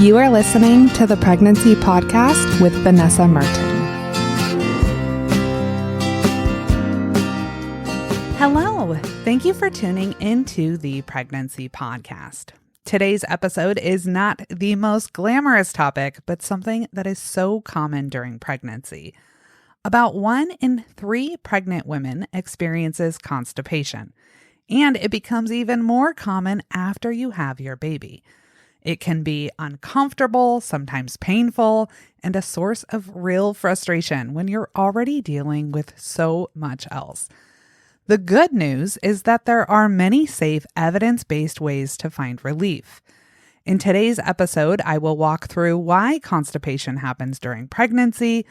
You are listening to the Pregnancy Podcast with Vanessa Merton. Hello. Thank you for tuning into the Pregnancy Podcast. Today's episode is not the most glamorous topic, but something that is so common during pregnancy. About 1 in 3 pregnant women experiences constipation, and it becomes even more common after you have your baby. It can be uncomfortable, sometimes painful, and a source of real frustration when you're already dealing with so much else. The good news is that there are many safe, evidence-based ways to find relief. In today's episode, I will walk through why constipation happens during pregnancy,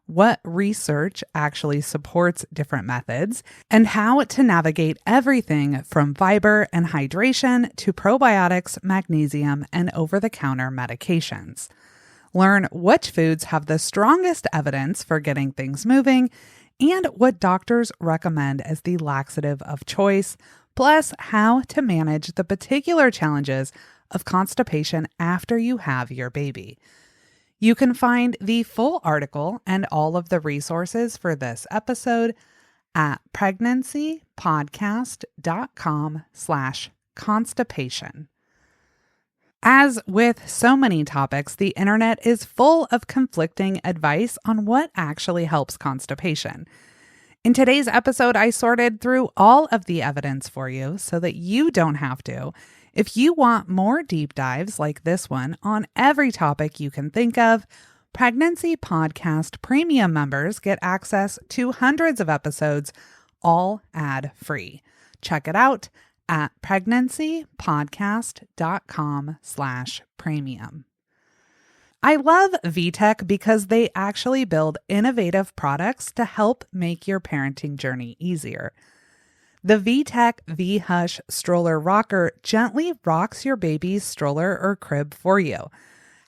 what research actually supports different methods, and how to navigate everything from fiber and hydration to probiotics, magnesium, and over-the-counter medications. Learn which foods have the strongest evidence for getting things moving and what doctors recommend as the laxative of choice, plus how to manage the particular challenges of constipation after you have your baby. You can find the full article and all of the resources for this episode at pregnancypodcast.com/constipation. As with so many topics, the internet is full of conflicting advice on what actually helps constipation. In today's episode, I sorted through all of the evidence for you so that you don't have to. If you want more deep dives like this one on every topic you can think of, Pregnancy Podcast Premium members get access to hundreds of episodes, all ad-free. Check it out at pregnancypodcast.com/premium. I love VTech because they actually build innovative products to help make your parenting journey easier. The VTech V-Hush stroller rocker gently rocks your baby's stroller or crib for you,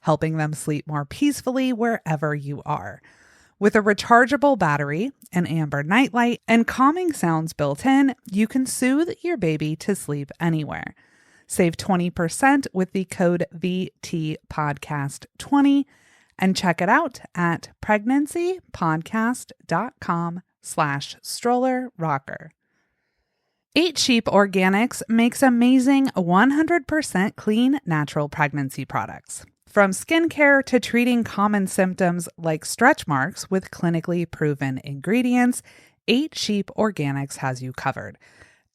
helping them sleep more peacefully wherever you are. With a rechargeable battery, an amber nightlight, and calming sounds built in, you can soothe your baby to sleep anywhere. Save 20% with the code VTPodcast20 and check it out at pregnancypodcast.com/stroller rocker. 8 Sheep Organics makes amazing 100% clean, natural pregnancy products. From skincare to treating common symptoms like stretch marks with clinically proven ingredients, 8 Sheep Organics has you covered.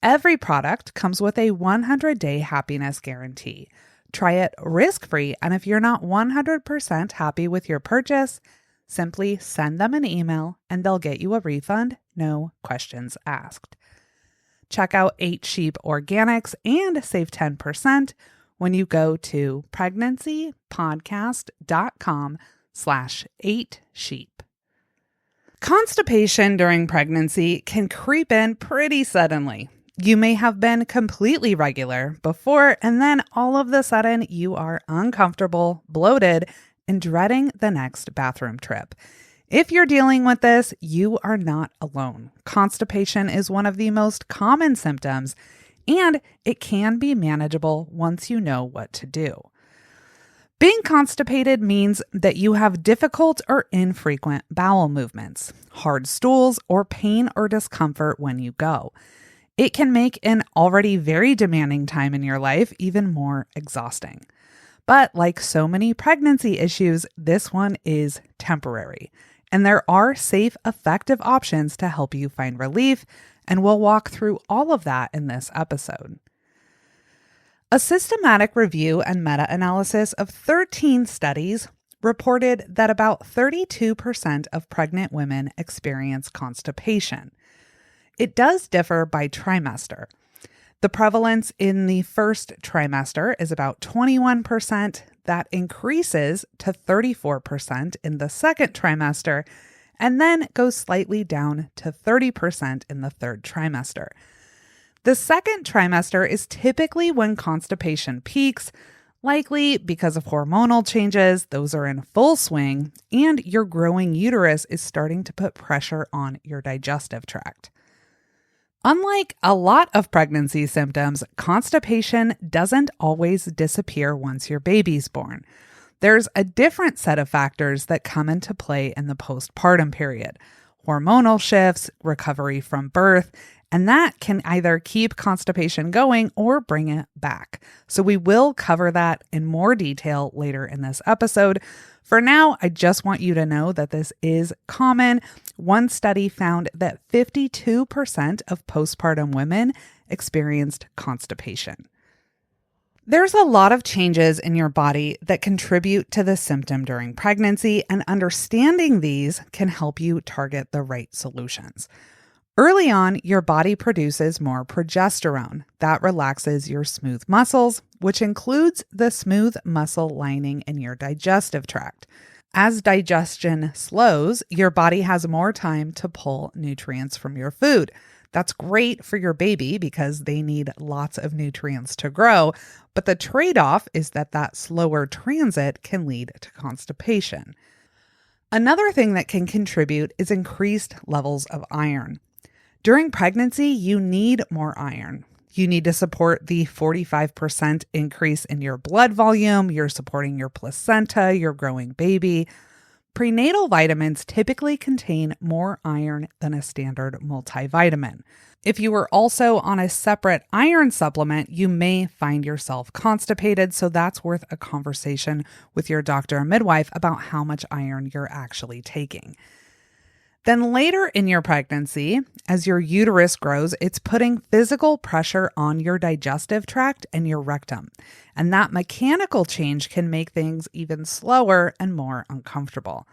Every product comes with a 100-day happiness guarantee. Try it risk-free, and if you're not 100% happy with your purchase, simply send them an email and they'll get you a refund, no questions asked. Check out 8 Sheep Organics and save 10% when you go to pregnancypodcast.com/8sheep. Constipation during pregnancy can creep in pretty suddenly. You may have been completely regular before, and then all of a sudden you are uncomfortable, bloated, and dreading the next bathroom trip. If you're dealing with this, you are not alone. Constipation is one of the most common symptoms, and it can be manageable once you know what to do. Being constipated means that you have difficult or infrequent bowel movements, hard stools, or pain or discomfort when you go. It can make an already very demanding time in your life even more exhausting. But like so many pregnancy issues, this one is temporary. And there are safe, effective options to help you find relief, and we'll walk through all of that in this episode. A systematic review and meta-analysis of 13 studies reported that about 32% of pregnant women experience constipation. It does differ by trimester. The prevalence in the first trimester is about 21%. That increases to 34% in the second trimester, and then goes slightly down to 30% in the third trimester. The second trimester is typically when constipation peaks, likely because of hormonal changes. Those are in full swing, and your growing uterus is starting to put pressure on your digestive tract. Unlike a lot of pregnancy symptoms, constipation doesn't always disappear once your baby's born. There's a different set of factors that come into play in the postpartum period: hormonal shifts, recovery from birth, and that can either keep constipation going or bring it back. So we will cover that in more detail later in this episode. For now, I just want you to know that this is common. One study found that 52% of postpartum women experienced constipation. There's a lot of changes in your body that contribute to the symptom during pregnancy, and understanding these can help you target the right solutions. Early on, your body produces more progesterone that relaxes your smooth muscles, which includes the smooth muscle lining in your digestive tract. As digestion slows, your body has more time to pull nutrients from your food. That's great for your baby because they need lots of nutrients to grow, but the trade-off is that slower transit can lead to constipation. Another thing that can contribute is increased levels of iron. During pregnancy, you need more iron. You need to support the 45% increase in your blood volume. You're supporting your placenta, your growing baby. Prenatal vitamins typically contain more iron than a standard multivitamin. If you are also on a separate iron supplement, you may find yourself constipated, so that's worth a conversation with your doctor or midwife about how much iron you're actually taking. Then later in your pregnancy, as your uterus grows, it's putting physical pressure on your digestive tract and your rectum. And that mechanical change can make things even slower and more uncomfortable.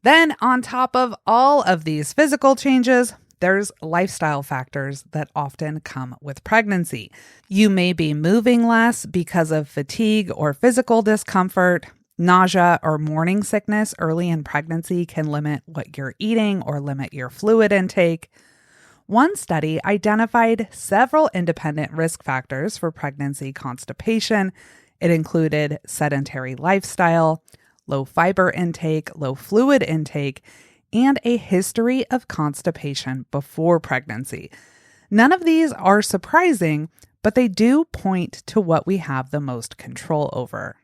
Then on top of all of these physical changes, there's lifestyle factors that often come with pregnancy. You may be moving less because of fatigue or physical discomfort. Nausea or morning sickness early in pregnancy can limit what you're eating or limit your fluid intake. One study identified several independent risk factors for pregnancy constipation. It included sedentary lifestyle, low fiber intake, low fluid intake, and a history of constipation before pregnancy. None of these are surprising, but they do point to what we have the most control over.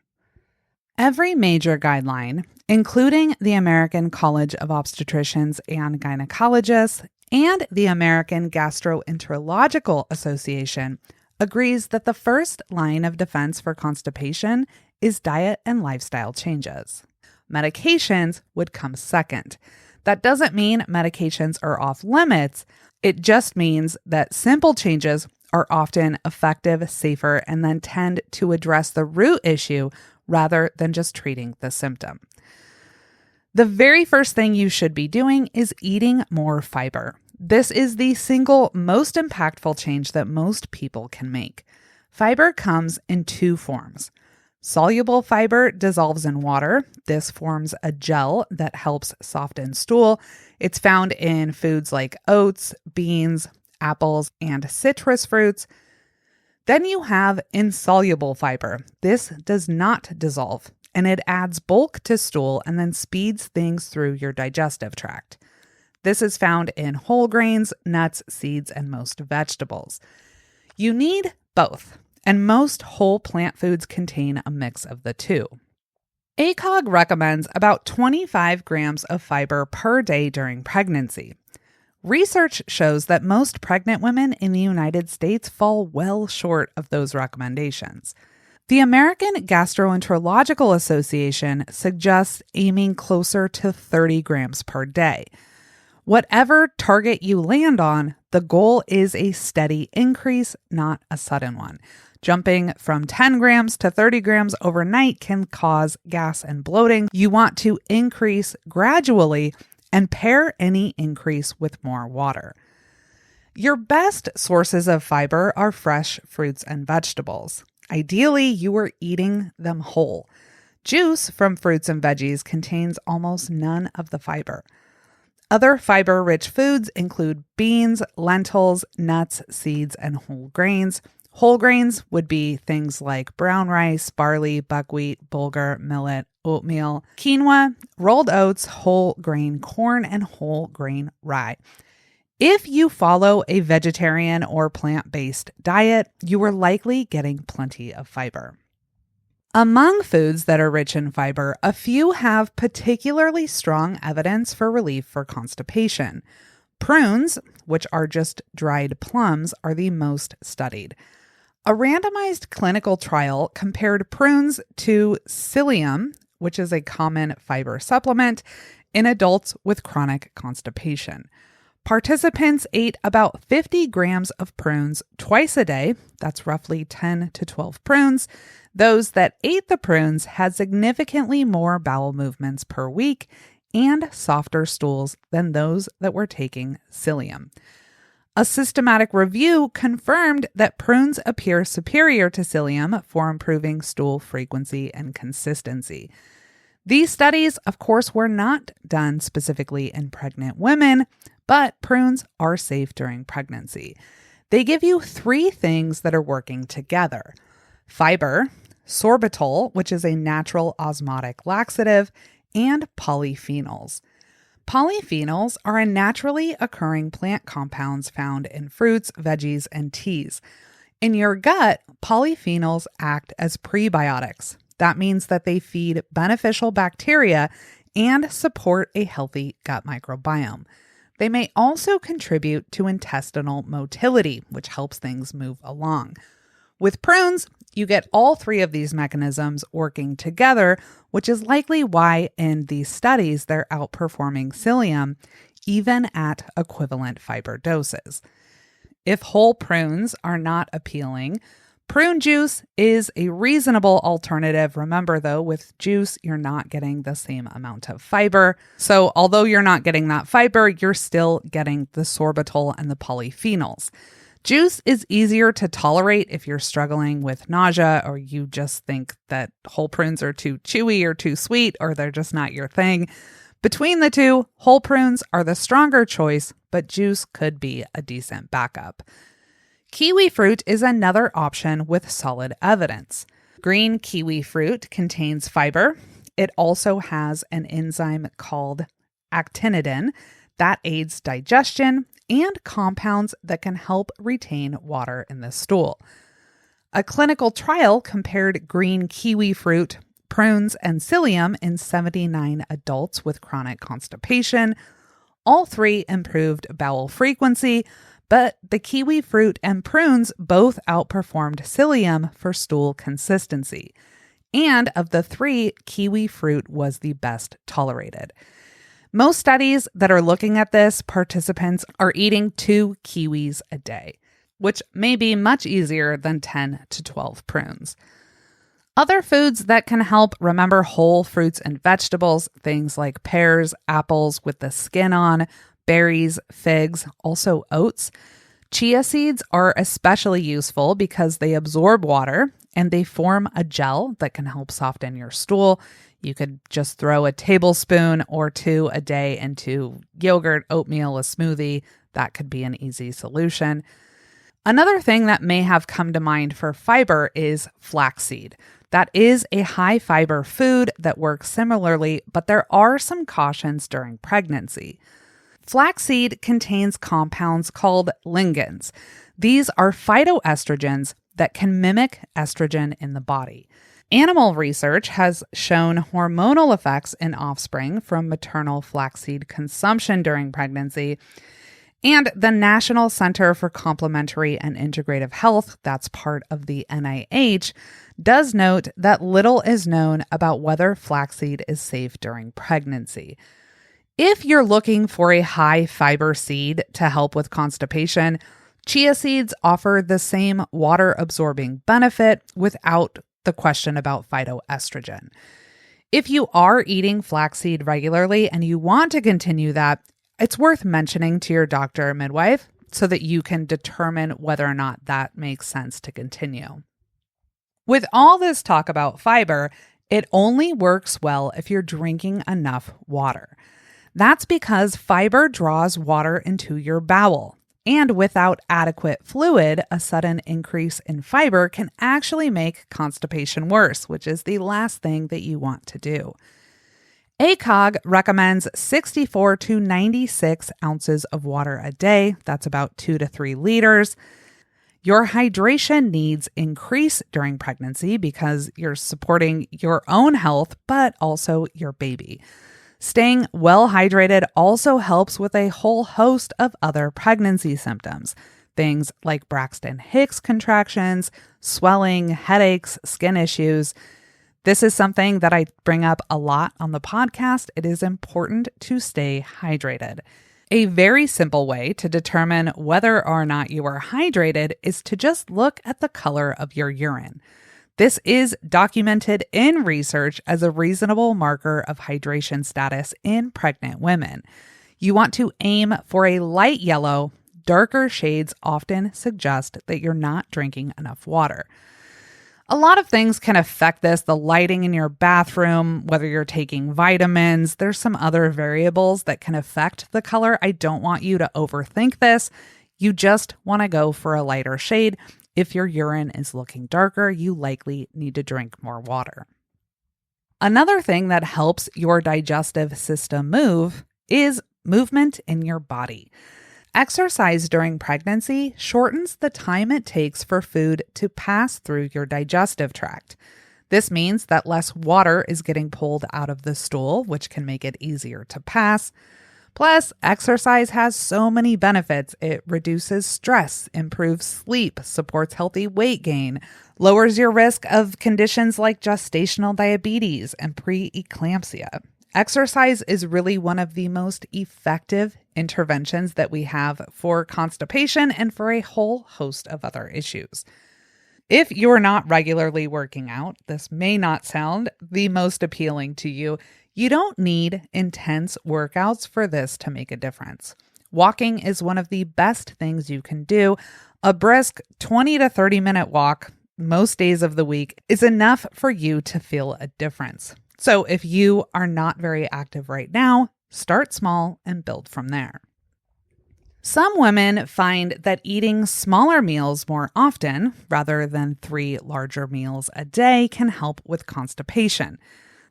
Every major guideline, including the American College of Obstetricians and Gynecologists and the American Gastroenterological Association, agrees that the first line of defense for constipation is diet and lifestyle changes. Medications would come second. That doesn't mean medications are off limits. It just means that simple changes are often effective, safer, and then tend to address the root issue rather than just treating the symptom. The very first thing you should be doing is eating more fiber. This is the single most impactful change that most people can make. Fiber comes in two forms. Soluble fiber dissolves in water. This forms a gel that helps soften stool. It's found in foods like oats, beans, apples, and citrus fruits. Then you have insoluble fiber. This does not dissolve, and it adds bulk to stool and then speeds things through your digestive tract. This is found in whole grains, nuts, seeds, and most vegetables. You need both, and most whole plant foods contain a mix of the two. ACOG recommends about 25 grams of fiber per day during pregnancy. Research shows that most pregnant women in the United States fall well short of those recommendations. The American Gastroenterological Association suggests aiming closer to 30 grams per day. Whatever target you land on, the goal is a steady increase, not a sudden one. Jumping from 10 grams to 30 grams overnight can cause gas and bloating. You want to increase gradually and pair any increase with more water. Your best sources of fiber are fresh fruits and vegetables. Ideally, you are eating them whole. Juice from fruits and veggies contains almost none of the fiber. Other fiber-rich foods include beans, lentils, nuts, seeds, and whole grains. Whole grains would be things like brown rice, barley, buckwheat, bulgur, millet, oatmeal, quinoa, rolled oats, whole grain corn, and whole grain rye. If you follow a vegetarian or plant-based diet, you are likely getting plenty of fiber. Among foods that are rich in fiber, a few have particularly strong evidence for relief for constipation. Prunes, which are just dried plums, are the most studied. A randomized clinical trial compared prunes to psyllium, which is a common fiber supplement, in adults with chronic constipation. Participants ate about 50 grams of prunes twice a day. That's roughly 10 to 12 prunes. Those that ate the prunes had significantly more bowel movements per week and softer stools than those that were taking psyllium. A systematic review confirmed that prunes appear superior to psyllium for improving stool frequency and consistency. These studies, of course, were not done specifically in pregnant women, but prunes are safe during pregnancy. They give you 3 things that are working together: fiber, sorbitol, which is a natural osmotic laxative, and polyphenols. Polyphenols are a naturally occurring plant compounds found in fruits, veggies, and teas. In your gut, polyphenols act as prebiotics. That means that they feed beneficial bacteria and support a healthy gut microbiome. They may also contribute to intestinal motility, which helps things move along. With prunes, you get all 3 of these mechanisms working together, which is likely why in these studies they're outperforming psyllium, even at equivalent fiber doses. If whole prunes are not appealing, prune juice is a reasonable alternative. Remember, though, with juice, you're not getting the same amount of fiber. So although you're not getting that fiber, you're still getting the sorbitol and the polyphenols. Juice is easier to tolerate if you're struggling with nausea, or you just think that whole prunes are too chewy or too sweet, or they're just not your thing. Between the two, whole prunes are the stronger choice, but juice could be a decent backup. Kiwi fruit is another option with solid evidence. Green kiwi fruit contains fiber. It also has an enzyme called actinidin that aids digestion and compounds that can help retain water in the stool. A clinical trial compared green kiwi fruit, prunes, and psyllium in 79 adults with chronic constipation. All 3 improved bowel frequency, but the kiwi fruit and prunes both outperformed psyllium for stool consistency. And of the 3, kiwi fruit was the best tolerated. Most studies that are looking at this, participants are eating 2 kiwis a day, which may be much easier than 10 to 12 prunes. Other foods that can help: remember whole fruits and vegetables, things like pears, apples with the skin on, berries, figs, also oats. Chia seeds are especially useful because they absorb water and they form a gel that can help soften your stool. You could just throw a tablespoon or 2 a day into yogurt, oatmeal, a smoothie. That could be an easy solution. Another thing that may have come to mind for fiber is flaxseed. That is a high fiber food that works similarly, but there are some cautions during pregnancy. Flaxseed contains compounds called lignans. These are phytoestrogens that can mimic estrogen in the body. Animal research has shown hormonal effects in offspring from maternal flaxseed consumption during pregnancy. And the National Center for Complementary and Integrative Health, that's part of the NIH, does note that little is known about whether flaxseed is safe during pregnancy. If you're looking for a high fiber seed to help with constipation, chia seeds offer the same water absorbing benefit without the question about phytoestrogen. If you are eating flaxseed regularly and you want to continue that, it's worth mentioning to your doctor or midwife so that you can determine whether or not that makes sense to continue. With all this talk about fiber, it only works well if you're drinking enough water. That's because fiber draws water into your bowel. And without adequate fluid, a sudden increase in fiber can actually make constipation worse, which is the last thing that you want to do. ACOG recommends 64 to 96 ounces of water a day. That's about 2 to 3 liters. Your hydration needs increase during pregnancy because you're supporting your own health, but also your baby. Staying well hydrated also helps with a whole host of other pregnancy symptoms. Things like Braxton Hicks contractions, swelling, headaches, skin issues. This is something that I bring up a lot on the podcast. It is important to stay hydrated. A very simple way to determine whether or not you are hydrated is to just look at the color of your urine. This is documented in research as a reasonable marker of hydration status in pregnant women. You want to aim for a light yellow. Darker shades often suggest that you're not drinking enough water. A lot of things can affect this, the lighting in your bathroom, whether you're taking vitamins. There's some other variables that can affect the color. I don't want you to overthink this. You just want to go for a lighter shade. If your urine is looking darker, you likely need to drink more water. Another thing that helps your digestive system move is movement in your body. Exercise during pregnancy shortens the time it takes for food to pass through your digestive tract. This means that less water is getting pulled out of the stool, which can make it easier to pass. Plus, exercise has so many benefits. It reduces stress, improves sleep, supports healthy weight gain, lowers your risk of conditions like gestational diabetes and preeclampsia. Exercise is really one of the most effective interventions that we have for constipation and for a whole host of other issues. If you're not regularly working out, this may not sound the most appealing to you. You don't need intense workouts for this to make a difference. Walking is one of the best things you can do. A brisk 20 to 30 minute walk most days of the week is enough for you to feel a difference. So if you are not very active right now, start small and build from there. Some women find that eating smaller meals more often, rather than 3 larger meals a day, can help with constipation.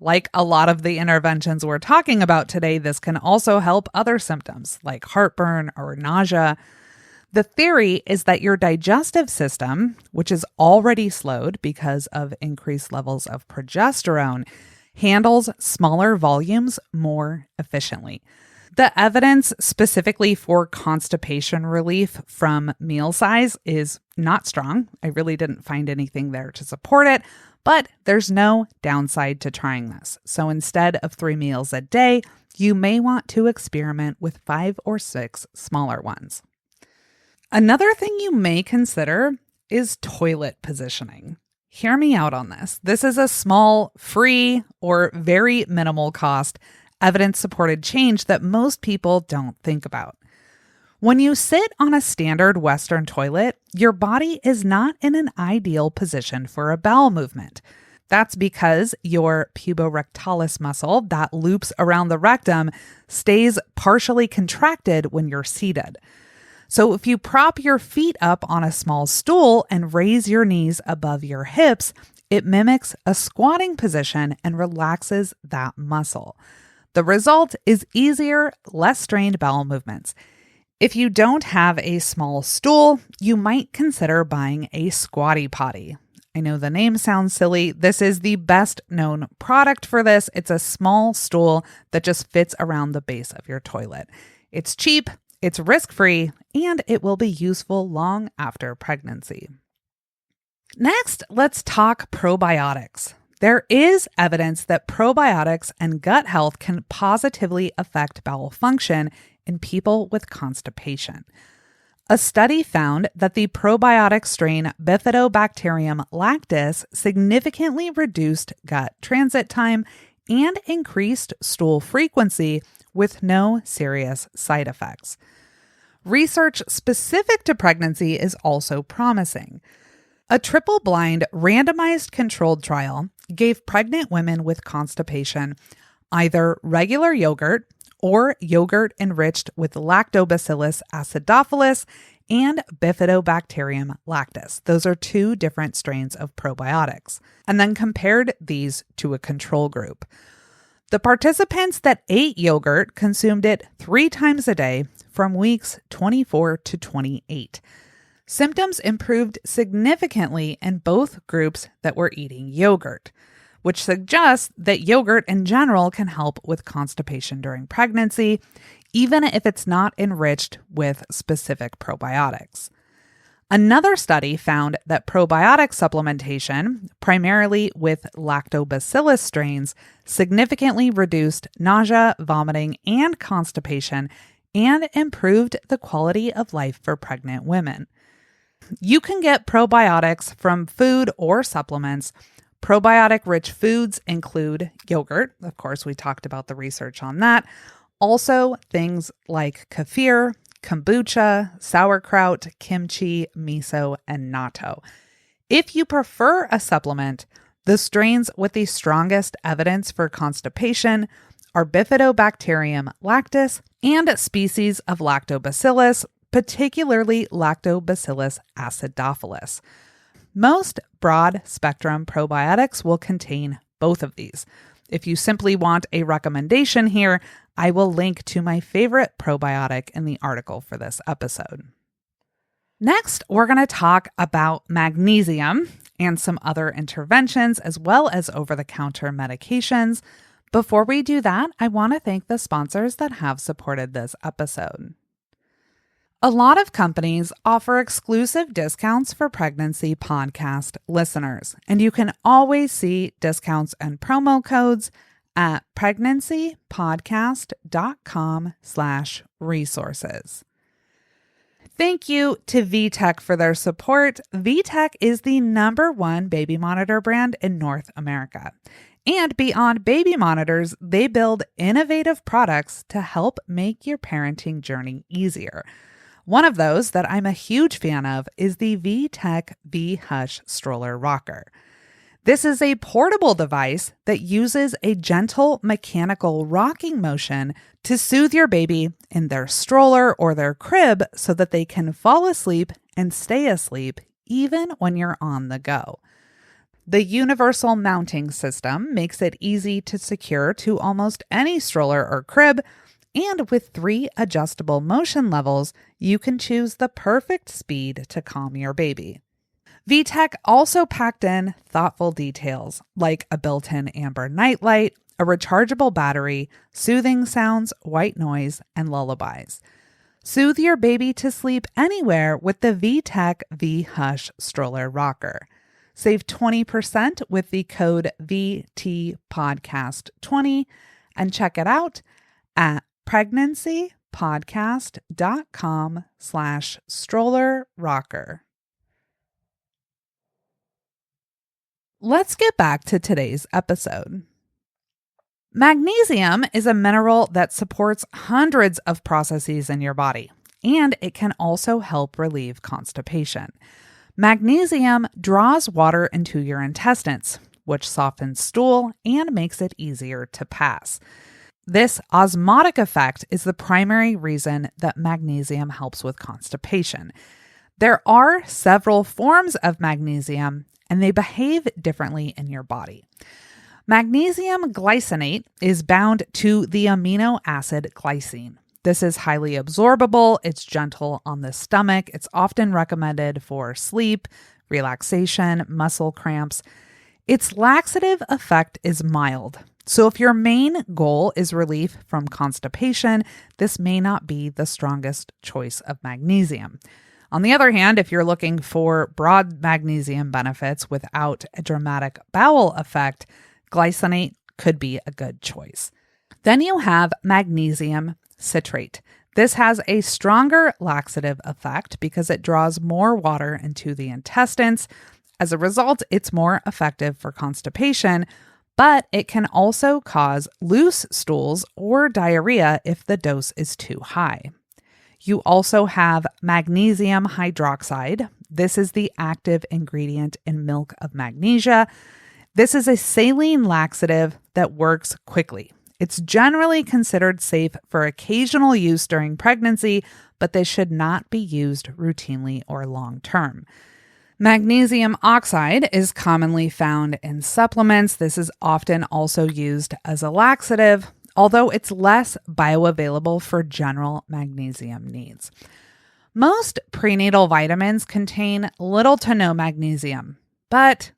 Like a lot of the interventions we're talking about today, this can also help other symptoms like heartburn or nausea. The theory is that your digestive system, which is already slowed because of increased levels of progesterone, handles smaller volumes more efficiently. The evidence specifically for constipation relief from meal size is not strong. I really didn't find anything there to support it, but there's no downside to trying this. So instead of 3 meals a day, you may want to experiment with 5 or 6 smaller ones. Another thing you may consider is toilet positioning. Hear me out on this. This is a small, free, or very minimal cost, evidence-supported change that most people don't think about. When you sit on a standard Western toilet, your body is not in an ideal position for a bowel movement. That's because your puborectalis muscle that loops around the rectum stays partially contracted when you're seated. So if you prop your feet up on a small stool and raise your knees above your hips, it mimics a squatting position and relaxes that muscle. The result is easier, less strained bowel movements. If you don't have a small stool, you might consider buying a squatty potty. I know the name sounds silly. This is the best known product for this. It's a small stool that just fits around the base of your toilet. It's cheap, it's risk-free, and it will be useful long after pregnancy. Next, let's talk probiotics. There is evidence that probiotics and gut health can positively affect bowel function in people with constipation. A study found that the probiotic strain Bifidobacterium lactis significantly reduced gut transit time and increased stool frequency with no serious side effects. Research specific to pregnancy is also promising. A triple-blind, randomized controlled trial gave pregnant women with constipation either regular yogurt or yogurt enriched with Lactobacillus acidophilus and Bifidobacterium lactis. Those are 2 different strains of probiotics, and then compared these to a control group. The participants that ate yogurt consumed it 3 times a day from weeks 24 to 28. Symptoms improved significantly in both groups that were eating yogurt, which suggests that yogurt in general can help with constipation during pregnancy, even if it's not enriched with specific probiotics. Another study found that probiotic supplementation, primarily with lactobacillus strains, significantly reduced nausea, vomiting, and constipation, and improved the quality of life for pregnant women. You can get probiotics from food or supplements. Probiotic-rich foods include yogurt. Of course, we talked about the research on that. Also, things like kefir, kombucha, sauerkraut, kimchi, miso, and natto. If you prefer a supplement, the strains with the strongest evidence for constipation are Bifidobacterium lactis and species of lactobacillus, particularly Lactobacillus acidophilus. Most broad-spectrum probiotics will contain both of these. If you simply want a recommendation here, I will link to my favorite probiotic in the article for this episode. Next, we're going to talk about magnesium and some other interventions, as well as over-the-counter medications. Before we do that, I want to thank the sponsors that have supported this episode. A lot of companies offer exclusive discounts for pregnancy podcast listeners, and you can always see discounts and promo codes at pregnancypodcast.com/resources. Thank you to VTech for their support. VTech is the #1 baby monitor brand in North America. And beyond baby monitors, they build innovative products to help make your parenting journey easier. One of those that I'm a huge fan of is the VTech V-Hush stroller rocker. This is a portable device that uses a gentle mechanical rocking motion to soothe your baby in their stroller or their crib so that they can fall asleep and stay asleep even when you're on the go. The universal mounting system makes it easy to secure to almost any stroller or crib, and with 3 adjustable motion levels, you can choose the perfect speed to calm your baby. VTech also packed in thoughtful details like a built-in amber nightlight, a rechargeable battery, soothing sounds, white noise, and lullabies. Soothe your baby to sleep anywhere with the VTech V-Hush stroller rocker. Save 20% with the code VTPodcast20 and check it out at pregnancypodcast.com/stroller rocker. Let's get back to today's episode. Magnesium is a mineral that supports hundreds of processes in your body, and it can also help relieve constipation. Magnesium draws water into your intestines, which softens stool and makes it easier to pass. This osmotic effect is the primary reason that magnesium helps with constipation. There are several forms of magnesium, and they behave differently in your body. Magnesium glycinate is bound to the amino acid glycine. This is highly absorbable. It's gentle on the stomach. It's often recommended for sleep, relaxation, muscle cramps. Its laxative effect is mild. So if your main goal is relief from constipation, this may not be the strongest choice of magnesium. On the other hand, if you're looking for broad magnesium benefits without a dramatic bowel effect, glycinate could be a good choice. Then you have magnesium citrate. This has a stronger laxative effect because it draws more water into the intestines. As a result, it's more effective for constipation, but it can also cause loose stools or diarrhea if the dose is too high. You also have magnesium hydroxide. This is the active ingredient in milk of magnesia. This is a saline laxative that works quickly. It's generally considered safe for occasional use during pregnancy, but this should not be used routinely or long term. Magnesium oxide is commonly found in supplements. This is often also used as a laxative, although it's less bioavailable for general magnesium needs. Most prenatal vitamins contain little to no magnesium, but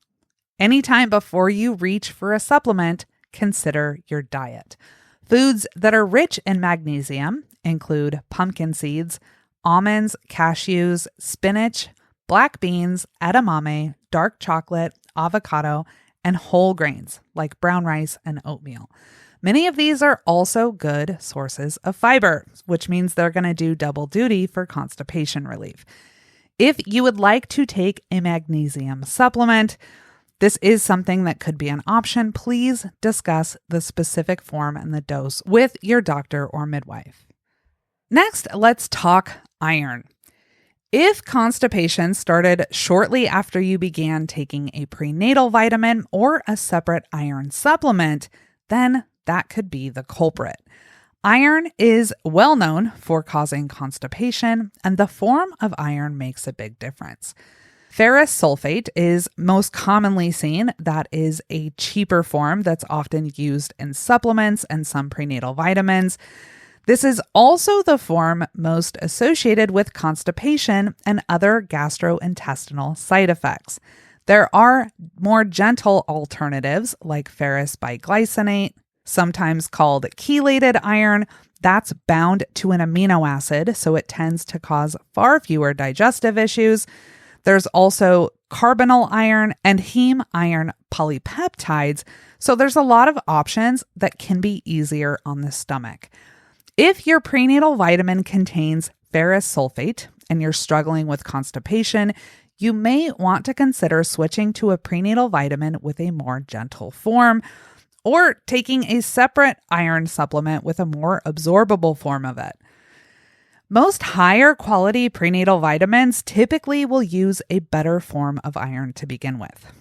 anytime before you reach for a supplement, consider your diet. Foods that are rich in magnesium include pumpkin seeds, almonds, cashews, spinach, black beans, edamame, dark chocolate, avocado, and whole grains like brown rice and oatmeal. Many of these are also good sources of fiber, which means they're going to do double duty for constipation relief. If you would like to take a magnesium supplement, this is something that could be an option. Please discuss the specific form and the dose with your doctor or midwife. Next, let's talk iron. If constipation started shortly after you began taking a prenatal vitamin or a separate iron supplement, then that could be the culprit. Iron is well known for causing constipation, and the form of iron makes a big difference. Ferrous sulfate is most commonly seen. That is a cheaper form that's often used in supplements and some prenatal vitamins. This is also the form most associated with constipation and other gastrointestinal side effects. There are more gentle alternatives like ferrous biglycinate, sometimes called chelated iron. That's bound to an amino acid, so it tends to cause far fewer digestive issues. There's also carbonyl iron and heme iron polypeptides, so there's a lot of options that can be easier on the stomach. If your prenatal vitamin contains ferrous sulfate and you're struggling with constipation, you may want to consider switching to a prenatal vitamin with a more gentle form, or taking a separate iron supplement with a more absorbable form of it. Most higher quality prenatal vitamins typically will use a better form of iron to begin with.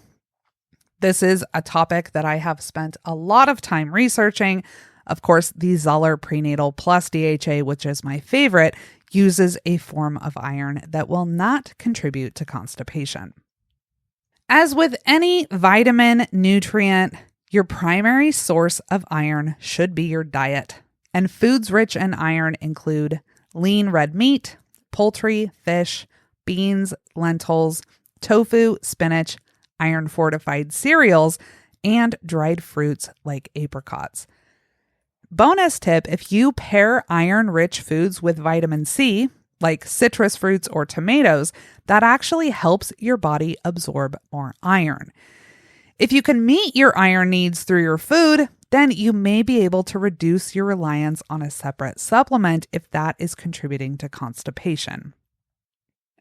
This is a topic that I have spent a lot of time researching. Of course, the Zoller Prenatal Plus DHA, which is my favorite, uses a form of iron that will not contribute to constipation. As with any vitamin, nutrient, your primary source of iron should be your diet. And foods rich in iron include lean red meat, poultry, fish, beans, lentils, tofu, spinach, iron-fortified cereals, and dried fruits like apricots. Bonus tip, if you pair iron-rich foods with vitamin C, like citrus fruits or tomatoes, that actually helps your body absorb more iron. If you can meet your iron needs through your food, then you may be able to reduce your reliance on a separate supplement if that is contributing to constipation.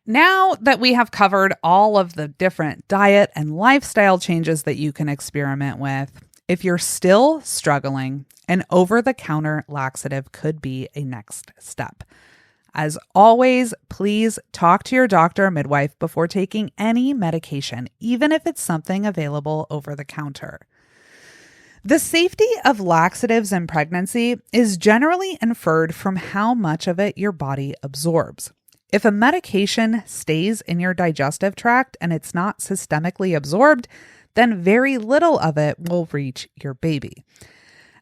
Now that we have covered all of the different diet and lifestyle changes that you can experiment with, if you're still struggling, an over-the-counter laxative could be a next step. As always, please talk to your doctor or midwife before taking any medication, even if it's something available over the counter. The safety of laxatives in pregnancy is generally inferred from how much of it your body absorbs. If a medication stays in your digestive tract and it's not systemically absorbed, then very little of it will reach your baby.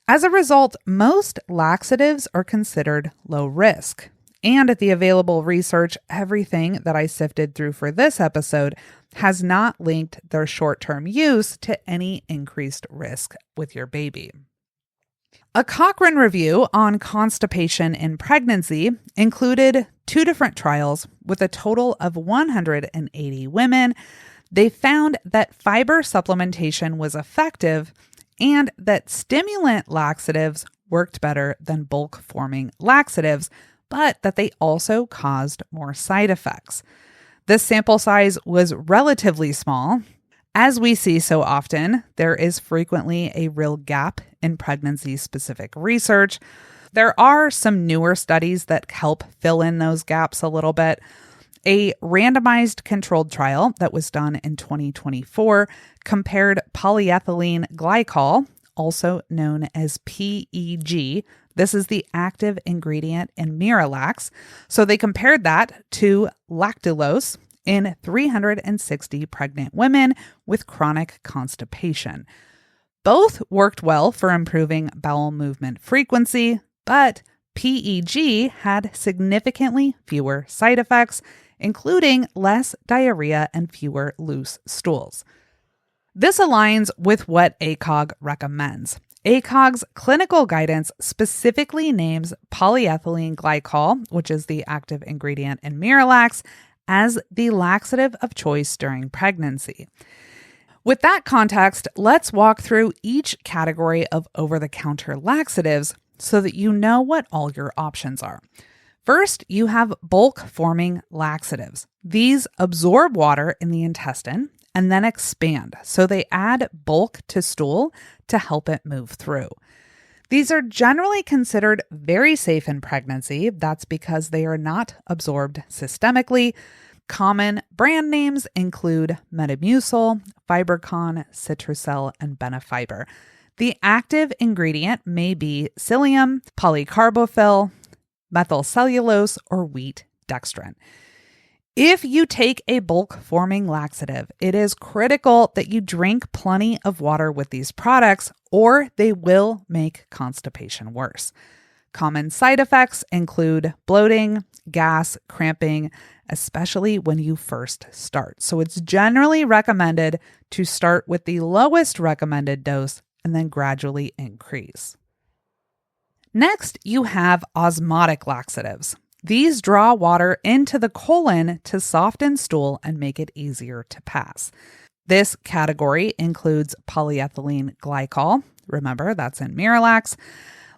As a result, most laxatives are considered low risk. And the available research, everything that I sifted through for this episode, has not linked their short-term use to any increased risk with your baby. A Cochrane review on constipation in pregnancy included 2 different trials with a total of 180 women. They found that fiber supplementation was effective and that stimulant laxatives worked better than bulk-forming laxatives, but that they also caused more side effects. This sample size was relatively small. As we see so often, there is frequently a real gap in pregnancy-specific research. There are some newer studies that help fill in those gaps a little bit. A randomized controlled trial that was done in 2024 compared polyethylene glycol, also known as PEG. This is the active ingredient in Miralax. So they compared that to lactulose in 360 pregnant women with chronic constipation. Both worked well for improving bowel movement frequency, but PEG had significantly fewer side effects, including less diarrhea and fewer loose stools. This aligns with what ACOG recommends. ACOG's clinical guidance specifically names polyethylene glycol, which is the active ingredient in Miralax, as the laxative of choice during pregnancy. With that context, let's walk through each category of over-the-counter laxatives so that you know what all your options are. First, you have bulk-forming laxatives. These absorb water in the intestine and then expand, so they add bulk to stool to help it move through. These are generally considered very safe in pregnancy. That's because they are not absorbed systemically. Common brand names include Metamucil, Fibercon, Citracel, and Benefiber. The active ingredient may be psyllium, polycarbophyll, methylcellulose, or wheat dextrin. If you take a bulk-forming laxative, it is critical that you drink plenty of water with these products, or they will make constipation worse. Common side effects include bloating, gas, cramping, especially when you first start. So it's generally recommended to start with the lowest recommended dose and then gradually increase. Next, you have osmotic laxatives. These draw water into the colon to soften stool and make it easier to pass. This category includes polyethylene glycol. Remember, that's in Miralax,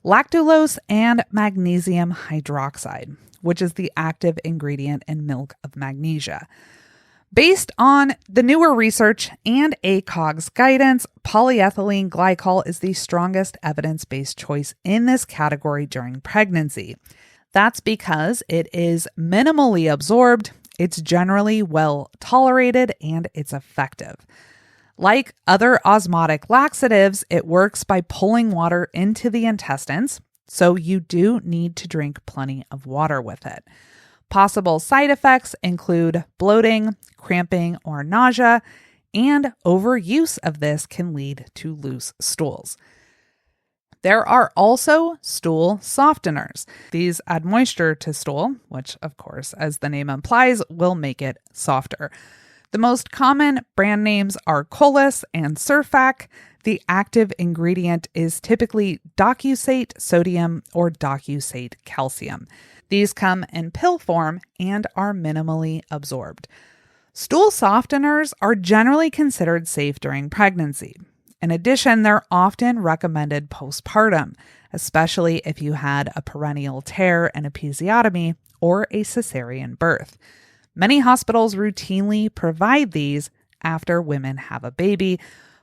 lactulose, and magnesium hydroxide, which is the active ingredient in milk of magnesia. Based on the newer research and ACOG's guidance, polyethylene glycol is the strongest evidence-based choice in this category during pregnancy. That's because it is minimally absorbed, it's generally well tolerated, and it's effective. Like other osmotic laxatives, it works by pulling water into the intestines, so you do need to drink plenty of water with it. Possible side effects include bloating, cramping, or nausea, and overuse of this can lead to loose stools. There are also stool softeners. These add moisture to stool, which, of course, as the name implies, will make it softer. The most common brand names are Colus and Surfac. The active ingredient is typically docusate sodium or docusate calcium. These come in pill form and are minimally absorbed. Stool softeners are generally considered safe during pregnancy. In addition, they're often recommended postpartum, especially if you had a perennial tear and episiotomy or a cesarean birth. Many hospitals routinely provide these after women have a baby.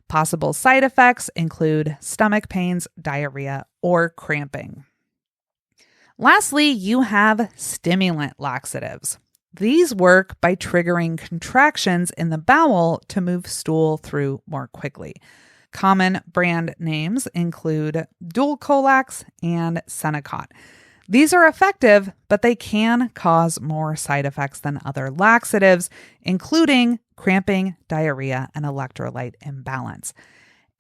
Possible side effects include stomach pains, diarrhea, or cramping. Lastly, you have stimulant laxatives. These work by triggering contractions in the bowel to move stool through more quickly. Common brand names include Dulcolax and Senecot. These are effective, but they can cause more side effects than other laxatives, including cramping, diarrhea, and electrolyte imbalance.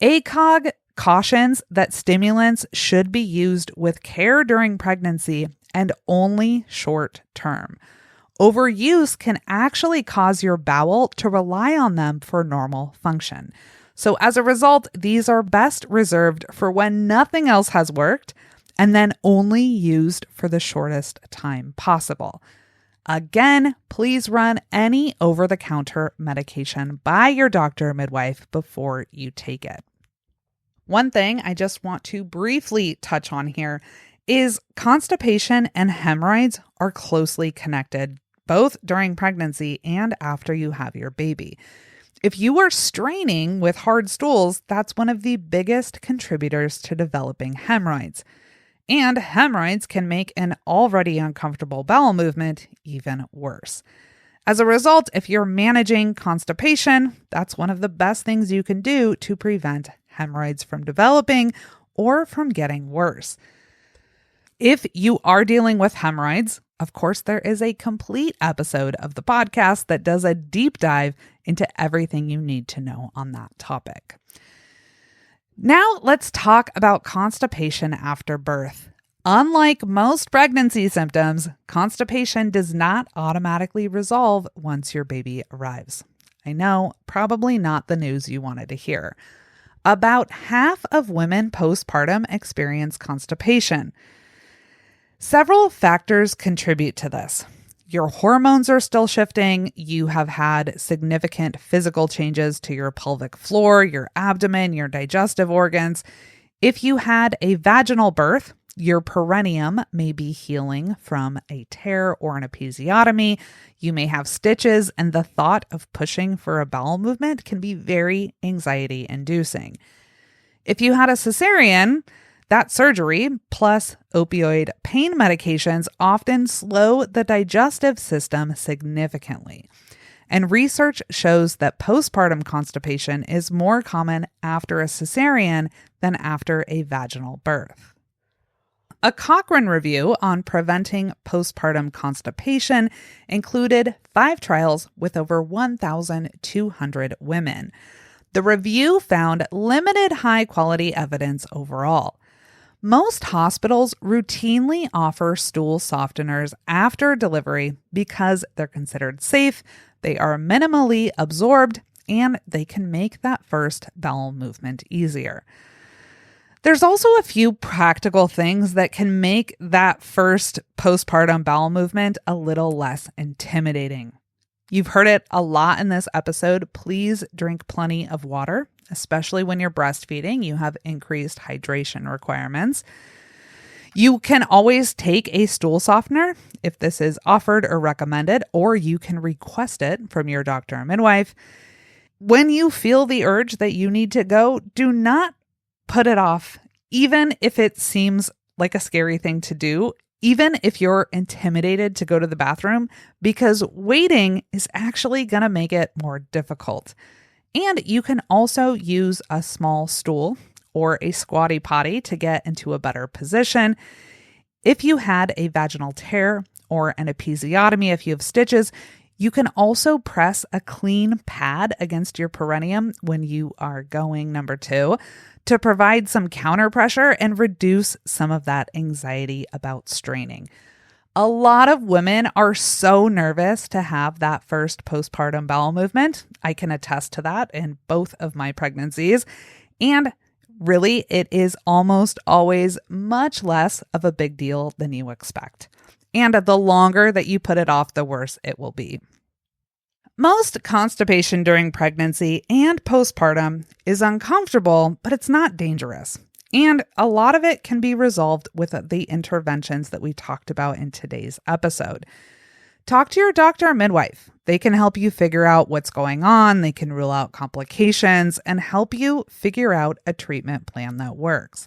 ACOG cautions that stimulants should be used with care during pregnancy and only short term. Overuse can actually cause your bowel to rely on them for normal function. So as a result, these are best reserved for when nothing else has worked and then only used for the shortest time possible. Again, please run any over-the-counter medication by your doctor or midwife before you take it. One thing I just want to briefly touch on here is constipation and hemorrhoids are closely connected, both during pregnancy and after you have your baby. If you are straining with hard stools, that's one of the biggest contributors to developing hemorrhoids. And hemorrhoids can make an already uncomfortable bowel movement even worse. As a result, if you're managing constipation, that's one of the best things you can do to prevent hemorrhoids from developing or from getting worse. If you are dealing with hemorrhoids, of course, there is a complete episode of the podcast that does a deep dive into everything you need to know on that topic. Now let's talk about constipation after birth. Unlike most pregnancy symptoms, constipation does not automatically resolve once your baby arrives. I know, probably not the news you wanted to hear. About half of women postpartum experience constipation. Several factors contribute to this. Your hormones are still shifting. You have had significant physical changes to your pelvic floor, your abdomen, your digestive organs. If you had a vaginal birth, your perineum may be healing from a tear or an episiotomy. You may have stitches, and the thought of pushing for a bowel movement can be very anxiety-inducing. If you had a cesarean, that surgery plus opioid pain medications often slow the digestive system significantly. And research shows that postpartum constipation is more common after a cesarean than after a vaginal birth. A Cochrane review on preventing postpartum constipation included 5 trials with over 1,200 women. The review found limited high-quality evidence overall. Most hospitals routinely offer stool softeners after delivery because they're considered safe, they are minimally absorbed, and they can make that first bowel movement easier. There's also a few practical things that can make that first postpartum bowel movement a little less intimidating. You've heard it a lot in this episode. Please drink plenty of water, especially when you're breastfeeding. You have increased hydration requirements. You can always take a stool softener if this is offered or recommended, or you can request it from your doctor or midwife. When you feel the urge that you need to go, do not put it off, even if it seems like a scary thing to do, even if you're intimidated to go to the bathroom, because waiting is actually going to make it more difficult. And you can also use a small stool or a squatty potty to get into a better position. If you had a vaginal tear or an episiotomy, if you have stitches, you can also press a clean pad against your perineum when you are going number 2 to provide some counter pressure and reduce some of that anxiety about straining. A lot of women are so nervous to have that first postpartum bowel movement. I can attest to that in both of my pregnancies. And really, it is almost always much less of a big deal than you expect. And the longer that you put it off, the worse it will be. Most constipation during pregnancy and postpartum is uncomfortable, but it's not dangerous. And a lot of it can be resolved with the interventions that we talked about in today's episode. Talk to your doctor or midwife. They can help you figure out what's going on. They can rule out complications and help you figure out a treatment plan that works.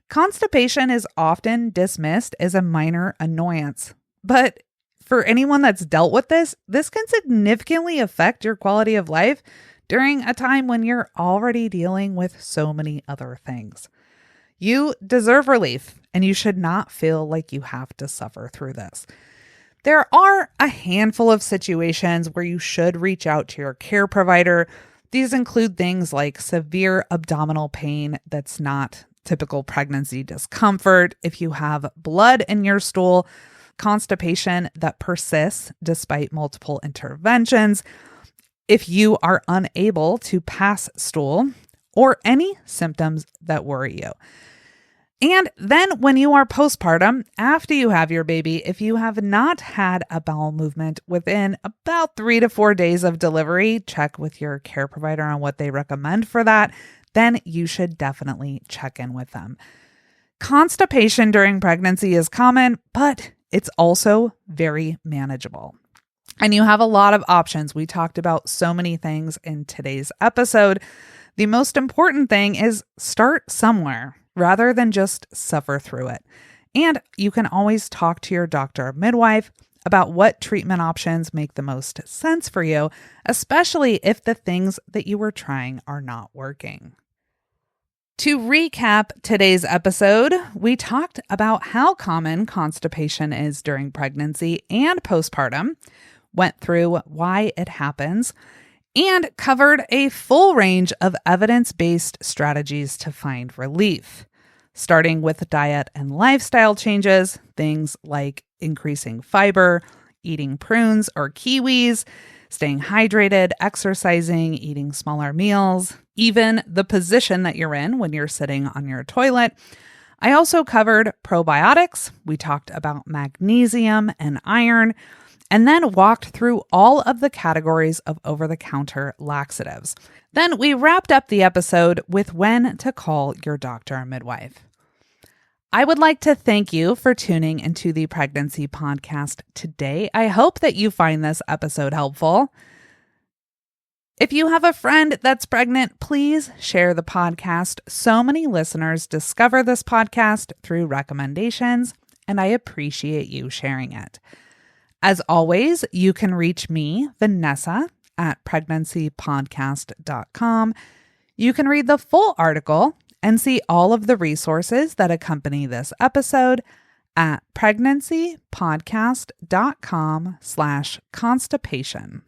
Constipation is often dismissed as a minor annoyance, but for anyone that's dealt with this can significantly affect your quality of life during a time when you're already dealing with so many other things. You deserve relief, and you should not feel like you have to suffer through this. There are a handful of situations where you should reach out to your care provider. These include things like severe abdominal pain that's not typical pregnancy discomfort, if you have blood in your stool, constipation that persists despite multiple interventions, if you are unable to pass stool, or any symptoms that worry you. And then when you are postpartum, after you have your baby, if you have not had a bowel movement within about 3 to 4 days of delivery, check with your care provider on what they recommend for that. Then you should definitely check in with them. Constipation during pregnancy is common, but it's also very manageable. And you have a lot of options. We talked about so many things in today's episode. The most important thing is start somewhere rather than just suffer through it. And you can always talk to your doctor or midwife about what treatment options make the most sense for you, especially if the things that you were trying are not working. To recap today's episode, we talked about how common constipation is during pregnancy and postpartum, went through why it happens, and covered a full range of evidence-based strategies to find relief. starting with diet and lifestyle changes, things like increasing fiber, eating prunes or kiwis, staying hydrated, exercising, eating smaller meals, even the position that you're in when you're sitting on your toilet. I also covered probiotics. We talked about magnesium and iron, and then walked through all of the categories of over-the-counter laxatives. Then we wrapped up the episode with when to call your doctor or midwife. I would like to thank you for tuning into the Pregnancy Podcast today. I hope that you find this episode helpful. If you have a friend that's pregnant, please share the podcast. So many listeners discover this podcast through recommendations, and I appreciate you sharing it. As always, you can reach me, Vanessa, at pregnancypodcast.com. You can read the full article and see all of the resources that accompany this episode at pregnancypodcast.com/constipation.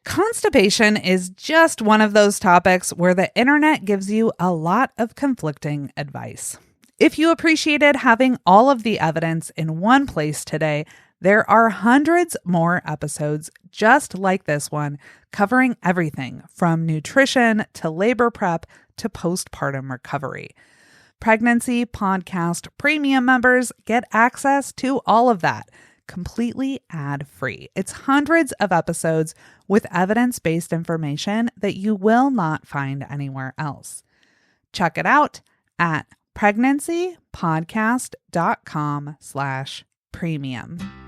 Constipation is just one of those topics where the internet gives you a lot of conflicting advice. If you appreciated having all of the evidence in one place today, there are hundreds more episodes just like this one, covering everything from nutrition to labor prep to postpartum recovery. Pregnancy Podcast Premium members get access to all of that, completely ad-free. It's hundreds of episodes with evidence-based information that you will not find anywhere else. Check it out at pregnancypodcast.com/premium.